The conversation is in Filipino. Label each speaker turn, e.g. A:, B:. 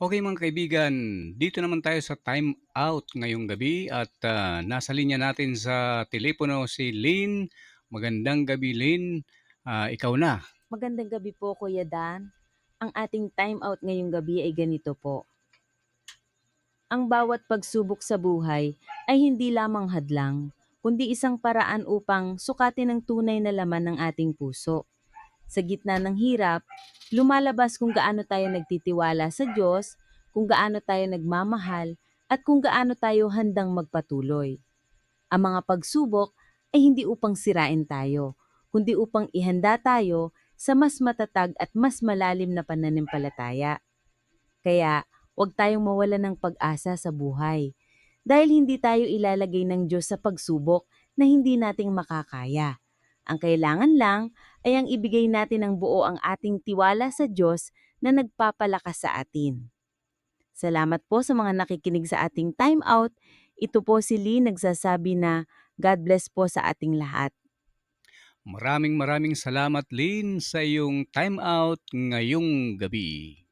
A: Okay mga kaibigan, dito naman tayo sa time out ngayong gabi at nasa linya natin sa telepono si Lynn. Magandang gabi Lynn, ikaw na.
B: Magandang gabi po, Kuya Dan. Ang ating time out ngayong gabi ay ganito po. Ang bawat pagsubok sa buhay ay hindi lamang hadlang, kundi isang paraan upang sukatin ang tunay na laman ng ating puso. Sa gitna ng hirap, lumalabas kung gaano tayo nagtitiwala sa Diyos, kung gaano tayo nagmamahal, at kung gaano tayo handang magpatuloy. Ang mga pagsubok ay hindi upang sirain tayo, kundi upang ihanda tayo sa mas matatag at mas malalim na pananampalataya. Kaya, huwag tayong mawala ng pag-asa sa buhay. Dahil hindi tayo ilalagay ng Diyos sa pagsubok na hindi nating makakaya. Ang kailangan lang ay ang ibigay natin ng buo ang ating tiwala sa Diyos na nagpapalakas sa atin. Salamat po sa mga nakikinig sa ating time out. Ito po si Lee nagsasabi na God bless po sa ating lahat.
A: Maraming maraming salamat Lynn sa iyong time out ngayong gabi.